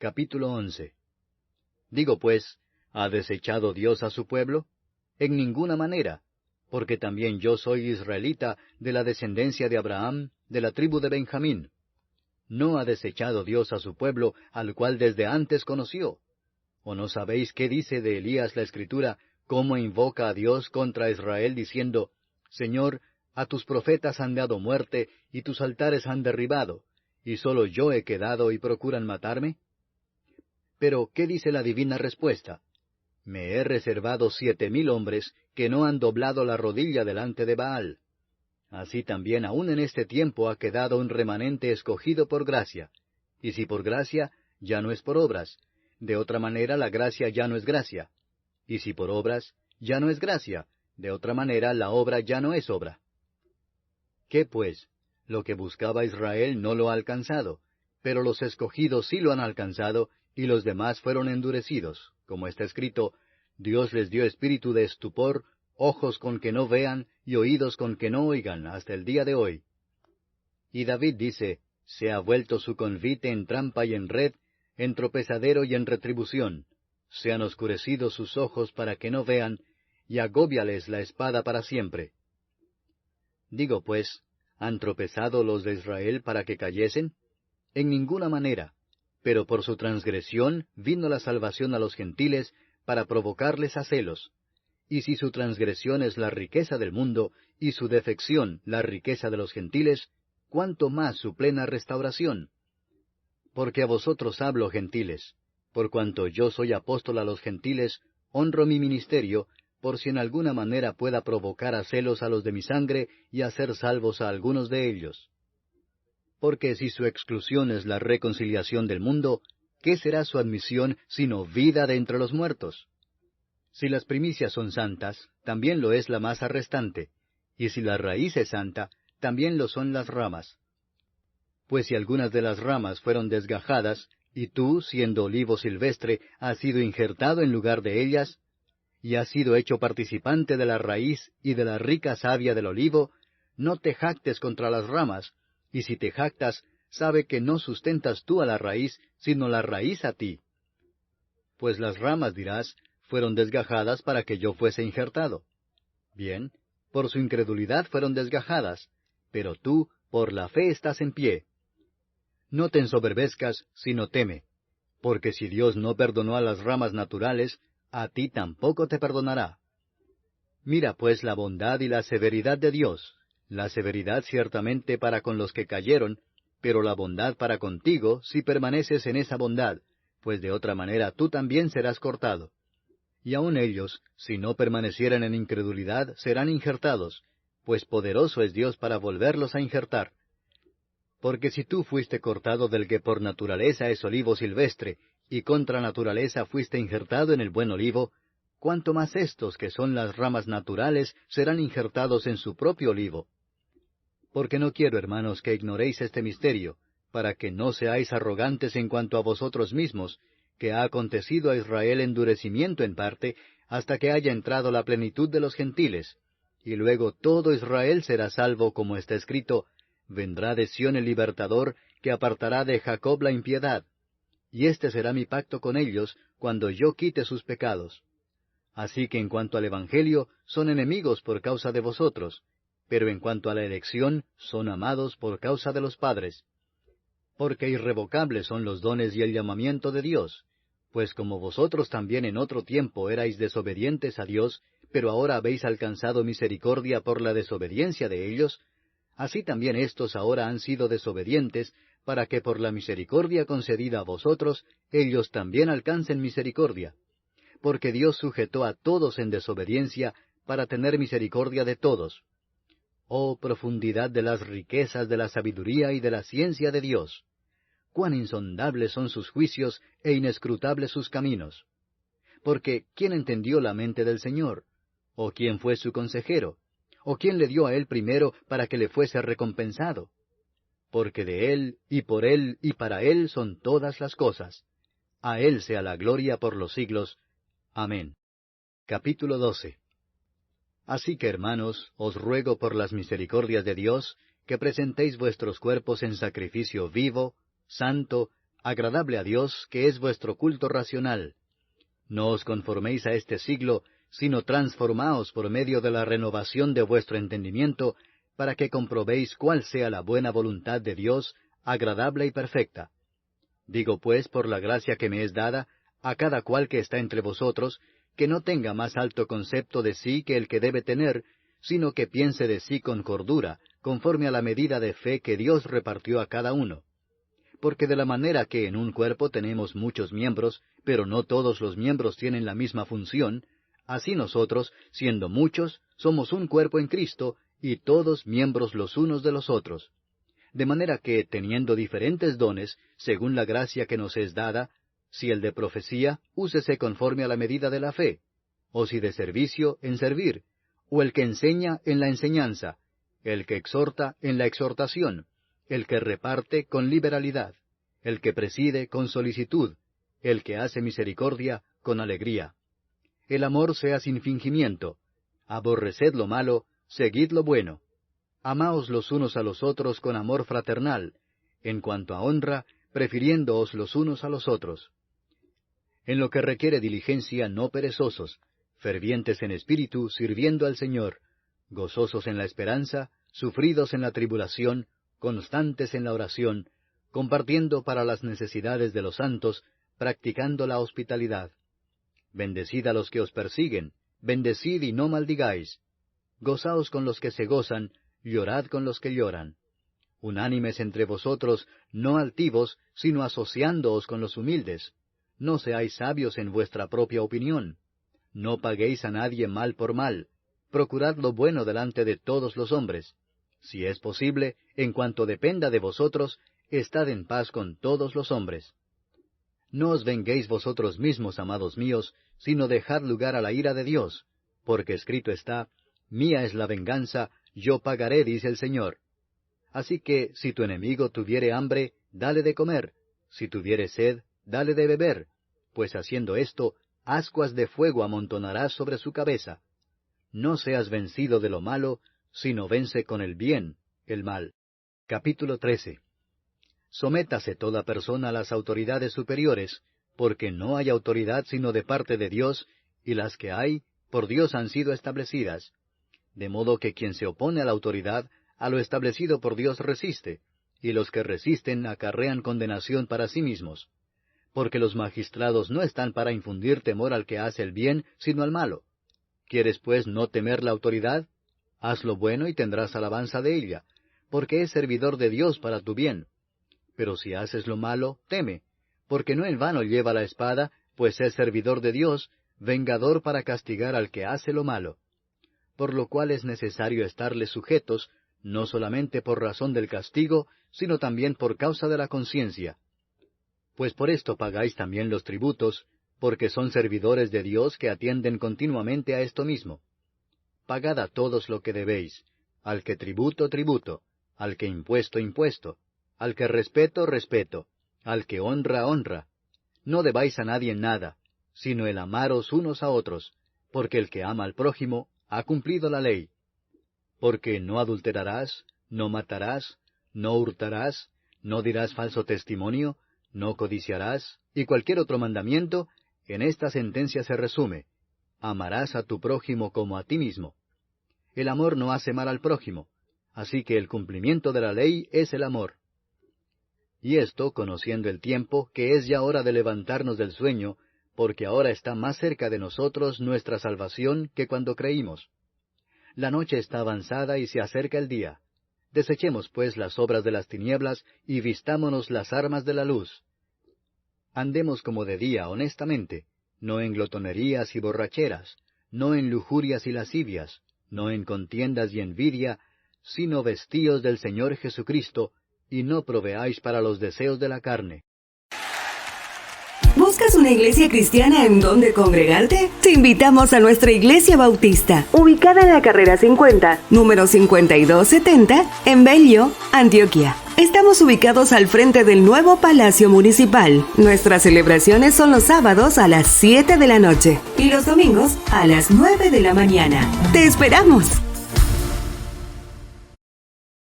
Capítulo 11. Digo pues, ¿ha desechado Dios a su pueblo? En ninguna manera, porque también yo soy israelita de la descendencia de Abraham, de la tribu de Benjamín. ¿No ha desechado Dios a su pueblo, al cual desde antes conoció? ¿O no sabéis qué dice de Elías la Escritura, cómo invoca a Dios contra Israel, diciendo, Señor, a tus profetas han dado muerte, y tus altares han derribado, y sólo yo he quedado y procuran matarme? Pero, ¿qué dice la divina respuesta? Me he reservado 7,000 hombres que no han doblado la rodilla delante de Baal. Así también aún en este tiempo ha quedado un remanente escogido por gracia. Y si por gracia, ya no es por obras. De otra manera la gracia ya no es gracia. Y si por obras, ya no es gracia. De otra manera la obra ya no es obra. ¿Qué pues? Lo que buscaba Israel no lo ha alcanzado, pero los escogidos sí lo han alcanzado, y los demás fueron endurecidos, como está escrito, Dios les dio espíritu de estupor, ojos con que no vean, y oídos con que no oigan, hasta el día de hoy. Y David dice, se ha vuelto su convite en trampa y en red, en tropezadero y en retribución. Se han oscurecido sus ojos para que no vean, y agóbiales la espada para siempre. Digo pues, ¿han tropezado los de Israel para que cayesen? En ninguna manera. Pero por su transgresión vino la salvación a los gentiles para provocarles a celos. Y si su transgresión es la riqueza del mundo, y su defección la riqueza de los gentiles, ¿cuánto más su plena restauración? Porque a vosotros hablo, gentiles. Por cuanto yo soy apóstol a los gentiles, honro mi ministerio, por si en alguna manera pueda provocar a celos a los de mi sangre y hacer salvos a algunos de ellos. Porque si su exclusión es la reconciliación del mundo, ¿qué será su admisión sino vida de entre los muertos? Si las primicias son santas, también lo es la masa restante, y si la raíz es santa, también lo son las ramas. Pues si algunas de las ramas fueron desgajadas, y tú, siendo olivo silvestre, has sido injertado en lugar de ellas, y has sido hecho participante de la raíz y de la rica savia del olivo, no te jactes contra las ramas, y si te jactas, sabe que no sustentas tú a la raíz, sino la raíz a ti. Pues las ramas, dirás, fueron desgajadas para que yo fuese injertado. Bien, por su incredulidad fueron desgajadas, pero tú, por la fe estás en pie. No te ensoberbezcas, sino teme, porque si Dios no perdonó a las ramas naturales, a ti tampoco te perdonará. Mira pues la bondad y la severidad de Dios, la severidad ciertamente para con los que cayeron, pero la bondad para contigo si permaneces en esa bondad, pues de otra manera tú también serás cortado. Y aun ellos, si no permanecieran en incredulidad, serán injertados, pues poderoso es Dios para volverlos a injertar. Porque si tú fuiste cortado del que por naturaleza es olivo silvestre, y contra naturaleza fuiste injertado en el buen olivo, cuánto más estos, que son las ramas naturales, serán injertados en su propio olivo. Porque no quiero, hermanos, que ignoréis este misterio, para que no seáis arrogantes en cuanto a vosotros mismos, que ha acontecido a Israel endurecimiento en parte, hasta que haya entrado la plenitud de los gentiles, y luego todo Israel será salvo, como está escrito, vendrá de Sión el libertador, que apartará de Jacob la impiedad. Y este será mi pacto con ellos, cuando yo quite sus pecados. Así que en cuanto al Evangelio, son enemigos por causa de vosotros, pero en cuanto a la elección, son amados por causa de los padres. Porque irrevocables son los dones y el llamamiento de Dios, pues como vosotros también en otro tiempo erais desobedientes a Dios, pero ahora habéis alcanzado misericordia por la desobediencia de ellos, así también éstos ahora han sido desobedientes, para que por la misericordia concedida a vosotros, ellos también alcancen misericordia. Porque Dios sujetó a todos en desobediencia, para tener misericordia de todos. Oh profundidad de las riquezas de la sabiduría y de la ciencia de Dios. Cuán insondables son sus juicios e inescrutables sus caminos. Porque ¿quién entendió la mente del Señor? ¿O quién fue su consejero? ¿O quién le dio a él primero para que le fuese recompensado? Porque de él, y para él son todas las cosas. A él sea la gloria por los siglos. Amén. Capítulo 12. Así que, hermanos, os ruego por las misericordias de Dios, que presentéis vuestros cuerpos en sacrificio vivo, santo, agradable a Dios, que es vuestro culto racional. No os conforméis a este siglo, sino transformaos por medio de la renovación de vuestro entendimiento, para que comprobéis cuál sea la buena voluntad de Dios, agradable y perfecta. Digo pues, por la gracia que me es dada, a cada cual que está entre vosotros, que no tenga más alto concepto de sí que el que debe tener, sino que piense de sí con cordura, conforme a la medida de fe que Dios repartió a cada uno. Porque de la manera que en un cuerpo tenemos muchos miembros, pero no todos los miembros tienen la misma función, así nosotros, siendo muchos, somos un cuerpo en Cristo, y todos miembros los unos de los otros. De manera que, teniendo diferentes dones, según la gracia que nos es dada, si el de profecía, úsese conforme a la medida de la fe, o si de servicio, en servir, o el que enseña, en la enseñanza, el que exhorta, en la exhortación, el que reparte, con liberalidad, el que preside, con solicitud, el que hace misericordia, con alegría. El amor sea sin fingimiento. Aborreced lo malo, seguid lo bueno. Amaos los unos a los otros con amor fraternal, en cuanto a honra, prefiriéndoos los unos a los otros. En lo que requiere diligencia, no perezosos, fervientes en espíritu, sirviendo al Señor, gozosos en la esperanza, sufridos en la tribulación, constantes en la oración, compartiendo para las necesidades de los santos, practicando la hospitalidad. Bendecid a los que os persiguen, bendecid y no maldigáis. Gozaos con los que se gozan, llorad con los que lloran. Unánimes entre vosotros, no altivos, sino asociándoos con los humildes. No seáis sabios en vuestra propia opinión. No paguéis a nadie mal por mal. Procurad lo bueno delante de todos los hombres. Si es posible, en cuanto dependa de vosotros, estad en paz con todos los hombres. No os venguéis vosotros mismos, amados míos, sino dejad lugar a la ira de Dios, porque escrito está, mía es la venganza, yo pagaré, dice el Señor. Así que, si tu enemigo tuviere hambre, dale de comer, si tuviere sed, dale de beber, pues haciendo esto, ascuas de fuego amontonarás sobre su cabeza. No seas vencido de lo malo, sino vence con el bien el mal. Capítulo 13. Sométase toda persona a las autoridades superiores, porque no hay autoridad sino de parte de Dios, y las que hay, por Dios han sido establecidas. De modo que quien se opone a la autoridad, a lo establecido por Dios resiste, y los que resisten acarrean condenación para sí mismos. Porque los magistrados no están para infundir temor al que hace el bien, sino al malo. ¿Quieres pues no temer la autoridad? Haz lo bueno y tendrás alabanza de ella, porque es servidor de Dios para tu bien. Pero si haces lo malo, teme, porque no en vano lleva la espada, pues es servidor de Dios, vengador para castigar al que hace lo malo. Por lo cual es necesario estarles sujetos, no solamente por razón del castigo, sino también por causa de la conciencia. Pues por esto pagáis también los tributos, porque son servidores de Dios que atienden continuamente a esto mismo. Pagad a todos lo que debéis, al que tributo, tributo, al que impuesto, impuesto, al que respeto, respeto, al que honra, honra. No debáis a nadie nada, sino el amaros unos a otros, porque el que ama al prójimo ha cumplido la ley. Porque no adulterarás, no matarás, no hurtarás, no dirás falso testimonio, no codiciarás, y cualquier otro mandamiento, en esta sentencia se resume: amarás a tu prójimo como a ti mismo. El amor no hace mal al prójimo, así que el cumplimiento de la ley es el amor. Y esto, conociendo el tiempo, que es ya hora de levantarnos del sueño, porque ahora está más cerca de nosotros nuestra salvación que cuando creímos. La noche está avanzada y se acerca el día. Desechemos pues las obras de las tinieblas y vistámonos las armas de la luz. Andemos como de día, honestamente, no en glotonerías y borracheras, no en lujurias y lascivias, no en contiendas y envidia, sino vestíos del Señor Jesucristo, y no proveáis para los deseos de la carne. ¿Buscas una iglesia cristiana en donde congregarte? Te invitamos a nuestra iglesia bautista, ubicada en la carrera 50, número 5270, en Bello, Antioquia. Estamos ubicados al frente del nuevo Palacio Municipal. Nuestras celebraciones son los sábados a las 7 de la noche y los domingos a las 9 de la mañana. ¡Te esperamos!